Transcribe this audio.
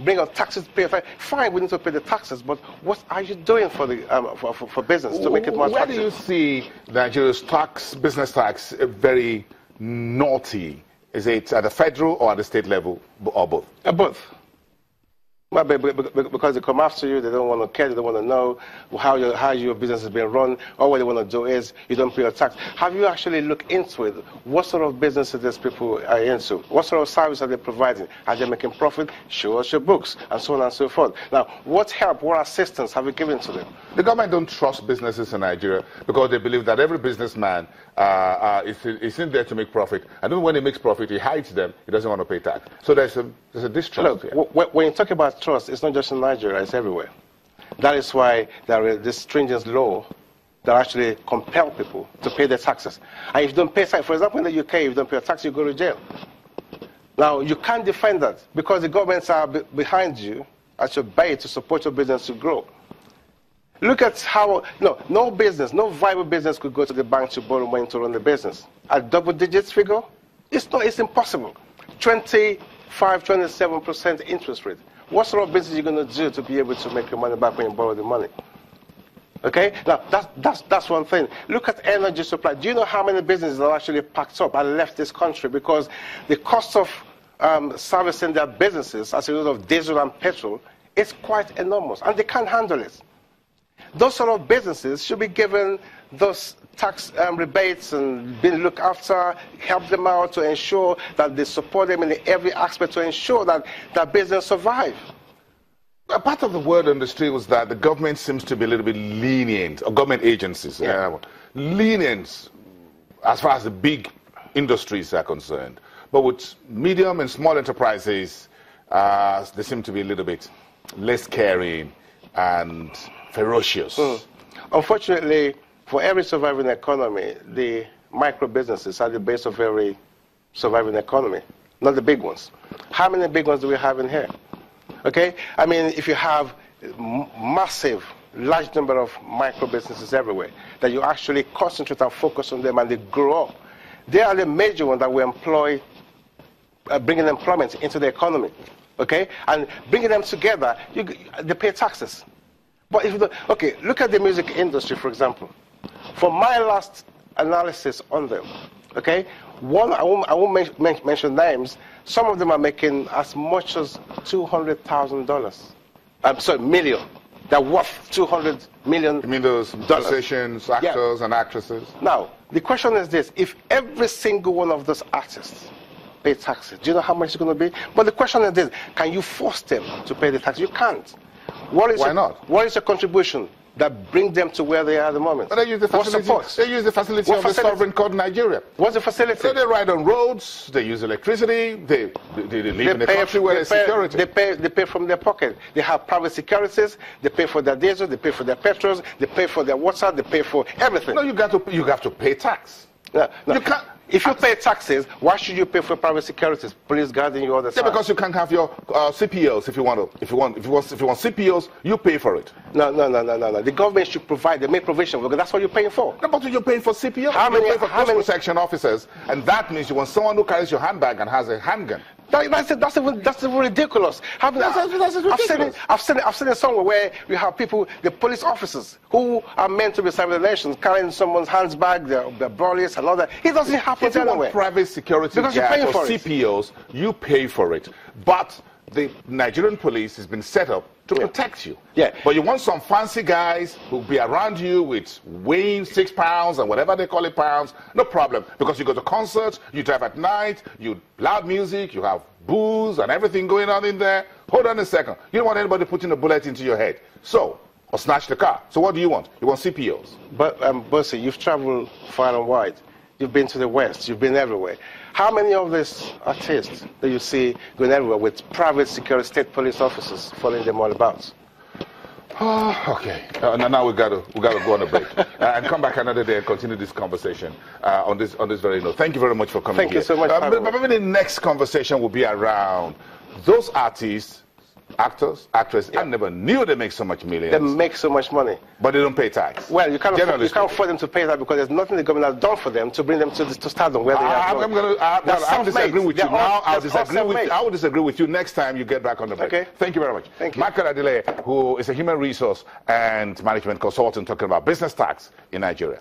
bring out taxes, pay. Fine, we need to pay the taxes, but what are you doing for the for business to make it more attractive? Where do you see Nigeria's business tax, very naughty? Is it at the federal or at the state level, or both? Both. Well, because they come after you, they don't want to care, they don't want to know how your business is being run. All what they want to do is you don't pay your tax. Have you actually looked into it? What sort of businesses these people are into? What sort of service are they providing? Are they making profit? Show us your books, and so on and so forth. Now, what help, what assistance have you given to them? The government don't trust businesses in Nigeria because they believe that every businessman is in there to make profit. And even when he makes profit, he hides them. He doesn't want to pay tax. So there's a distrust here. When you talk about trust, it's not just in Nigeria, it's everywhere. That is why there is this stringent law that actually compel people to pay their taxes. And if you don't pay tax, for example, in the UK, if you don't pay a tax, you go to jail. Now, you can't defend that because the governments are behind you at your bay to support your business to grow. Look at how, no business, no viable business could go to the bank to borrow money to run the business. At double digits figure, it's impossible. 27% interest rate. What sort of business are you going to do to be able to make your money back when you borrow the money? Okay? Now, that's one thing. Look at energy supply. Do you know how many businesses are actually packed up and left this country because the cost of servicing their businesses as a result of diesel and petrol is quite enormous, and they can't handle it. Those sort of businesses should be given those tax rebates and being looked after, help them out to ensure that they support them in every aspect to ensure that that business survive. A part of the word on the street was that the government seems to be a little bit lenient, or government agencies, lenient as far as the big industries are concerned. But with medium and small enterprises, they seem to be a little bit less caring and ferocious. Unfortunately, for every surviving economy, the micro businesses are the base of every surviving economy, not the big ones. How many big ones do we have in here? Okay? I mean, if you have massive, large number of micro businesses everywhere, that you actually concentrate and focus on them and they grow up, they are the major ones that we employ, bringing employment into the economy. Okay? And bringing them together, they pay taxes. But if you okay, look at the music industry, for example. For my last analysis on them, okay, I won't mention names. Some of them are making as much as $200,000. I'm sorry, million. They're worth $200 million. You mean those musicians, actors, and actresses? Now, the question is this: if every single one of those artists pay taxes, do you know how much it's going to be? But the question is this: can you force them to pay the tax? You can't. Why not? What is your contribution that brings them to where they are at the moment? But they use the facility of the sovereign called Nigeria. What's the facility? So they ride on roads, they use electricity, they live in a country where there's security. They pay from their pocket. They have private securities, they pay for their diesel, they pay for their petrols, they pay for their water, they pay for everything. No, you have to pay tax. No. You can't. If you pay taxes, why should you pay for private securities? Police guarding you all the time. Yeah, because you can't have your CPOs if you want to. If you want CPOs, you pay for it. No. The government should provide. They make provision because that's what you're paying for. No, but you're paying for CPOs. You're paying for post protection officers, and that means you want someone who carries your handbag and has a handgun. That's even ridiculous. I've seen it somewhere where you have people, the police officers, who are meant to be serving the nation, carrying someone's handbag, their brolies and all that. It doesn't happen anywhere. If you want private security guards or CPOs, you pay for it. But the Nigerian police has been set up to protect you. Yeah. But you want some fancy guys who'll be around you with weighing 6 pounds and whatever they call it pounds, no problem. Because you go to concerts, you drive at night, you loud music, you have booze and everything going on in there. Hold on a second. You don't want anybody putting a bullet into your head. So, or snatch the car. So what do you want? You want CPOs. But, Bossy, you've traveled far and wide. You've been to the West. You've been everywhere. How many of these artists that you see going everywhere with private security state police officers following them all about? Okay. Now we got to go on a break and come back another day and continue this conversation on this very note. Thank you very much for coming. Thank you so much. Maybe the next conversation will be around those artists actors, actresses. I never knew they make so much millions. They make so much money. But they don't pay tax. Well, you can't afford them to pay that because there's nothing the government has done for them to bring them to stardom where they are. I'm disagreeing with you now. I will disagree with you next time you get back on the break. Okay. Thank you very much. Thank you. Michael Adile, who is a human resource and management consultant talking about business tax in Nigeria.